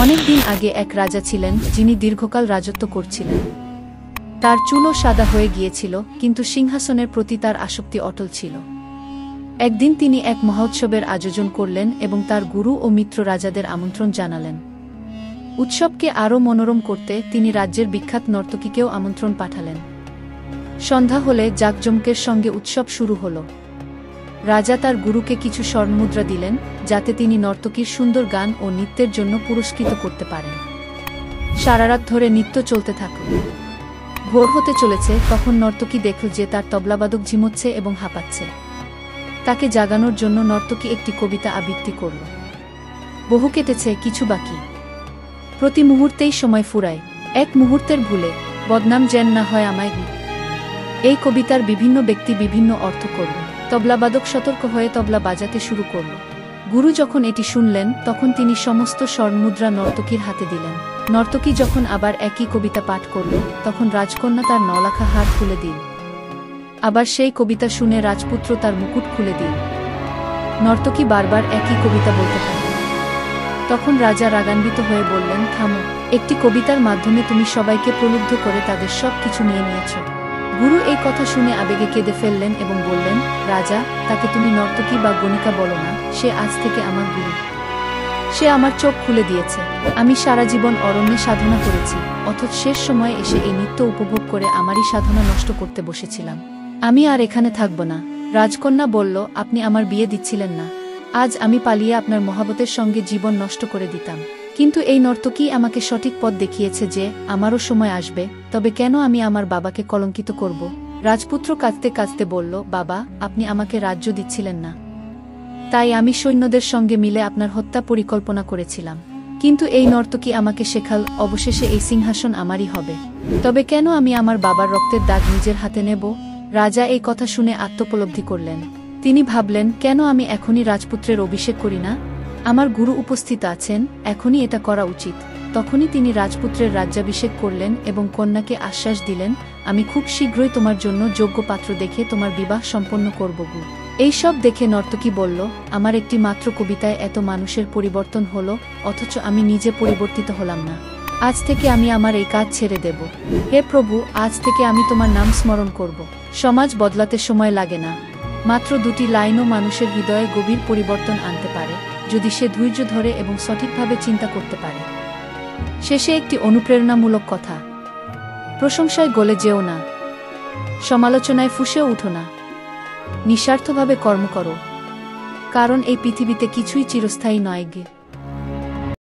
অনেক দিন আগে এক রাজা ছিলেন যিনি দীর্ঘকাল রাজত্ব করছিলেন। তার চুলও সাদা হয়ে গিয়েছিল, কিন্তু সিংহাসনের প্রতি তার আসক্তি অটল ছিল। একদিন তিনি এক মহোৎসবের আয়োজন করলেন এবং তার গুরু ও মিত্র রাজাদের আমন্ত্রণ জানালেন। উৎসবকে আরও মনোরম করতে তিনি রাজ্যের বিখ্যাত নর্তকীকেও আমন্ত্রণ পাঠালেন। সন্ধ্যা হলে জাঁকজমকের সঙ্গে উৎসব শুরু হল। রাজা তার গুরুকে কিছু স্বর্ণমুদ্রা দিলেন, যাতে তিনি নর্তকীর সুন্দর গান ও নৃত্যের জন্য পুরস্কৃত করতে পারেন। সারারাত ধরে নৃত্য চলতে থাকল। ভোর হতে চলেছে, তখন নর্তকী দেখল যে তার তবলাবাদক ঝিমোচ্ছে এবং হাঁপাচ্ছে। তাকে জাগানোর জন্য নর্তকী একটি কবিতা আবৃত্তি করল। বহু কেটেছে, কিছু বাকি। প্রতি মুহূর্তেই সময় ফুরায়, এক মুহূর্তের ভুলে বদনাম যেন না হয় আমায়। এই কবিতার বিভিন্ন ব্যক্তি বিভিন্ন অর্থ করল। তবলাবাদক সতর্ক হয়ে তবলা বাজাতে শুরু করল। গুরু যখন এটি শুনলেন, তখন তিনি সমস্ত স্বর্ণমুদ্রা নর্তকীর হাতে দিলেন। নর্তকী যখন আবার একই কবিতা পাঠ করল, তখন রাজকন্যা তার নলাখা হার খুলে দিল। আবার সেই কবিতা শুনে রাজপুত্র তার মুকুট খুলে দিল। নর্তকী বারবার একই কবিতা বলতে থাকে। তখন রাজা রাগান্বিত হয়ে বললেন, থামো, একটি কবিতার মাধ্যমে তুমি সবাইকে প্রলুব্ধ করে তাদের সব কিছু নিয়ে নিয়েছ। গুরু এই কথা শুনে আবেগে কেঁদে ফেললেন এবং বললেন, রাজা, তাকে তুমি নর্তকী বা গণিকা বলো না, সে আজ থেকে আমার গুরু। সে আমার চোখ খুলে দিয়েছে। আমি সারা জীবন অরণ্যে সাধনা করেছি, অথচ শেষ সময়ে এসে এই নৃত্য উপভোগ করে আমারই সাধনা নষ্ট করতে বসেছিলাম। আমি আর এখানে থাকব না। রাজকন্যা বলল, আপনি আমার বিয়ে দিচ্ছিলেন না। আজ আমি পালিয়ে আপনার মহাবতের সঙ্গে জীবন নষ্ট করে দিতাম। কিন্তু এই নর্তকী আমাকে সঠিক পথ দেখিয়েছে যে আমারও সময় আসবে, তবে কেন আমি আমার বাবাকে কলঙ্কিত করব? রাজপুত্র কাঁদতে কাঁদতে বলল, বাবা, আপনি আমাকে রাজ্য দিচ্ছিলেন না, তাই আমি সৈন্যদের সঙ্গে মিলে আপনার হত্যা পরিকল্পনা করেছিলাম। কিন্তু এই নর্তকী আমাকে শেখাল, অবশেষে এই সিংহাসন আমারই হবে। তবে কেন আমি আমার বাবার রক্তের দাগ নিজের হাতে নেব? রাজা এই কথা শুনে আত্মোপলব্ধি করলেন। তিনি ভাবলেন, কেন আমি এখনই রাজপুত্রের অভিষেক করি না? আমার গুরু উপস্থিত আছেন, এখনই এটা করা উচিত। তখনই তিনি রাজপুত্রের রাজ্যাভিষেক করলেন এবং কন্যাকে আশ্বাস দিলেন, আমি খুব শীঘ্রই তোমার জন্য যোগ্য পাত্র দেখে তোমার বিবাহ সম্পন্ন করব। এই সব দেখে নর্তকী বলল, আমার একটি মাত্র কবিতায় এত মানুষের পরিবর্তন হলো, অথচ আমি নিজে পরিবর্তিত হলাম না। আজ থেকে আমি আমার এই কাজ ছেড়ে দেব। হে প্রভু, আজ থেকে আমি তোমার নাম স্মরণ করব। সমাজ বদলাতে সময় লাগে না। মাত্র দুটি লাইনও মানুষের হৃদয়ে গভীর পরিবর্তন আনতে পারে, যদি সে ধৈর্য ধরে এবং সঠিকভাবে চিন্তা করতে পারে। শেষে একটি অনুপ্রেরণামূলক কথা, প্রশংসায় গলে যেও না, সমালোচনায় ফুঁসেও উঠো না, নিঃস্বার্থভাবে কর্ম করো, কারণ এই পৃথিবীতে কিছুই চিরস্থায়ী নয়।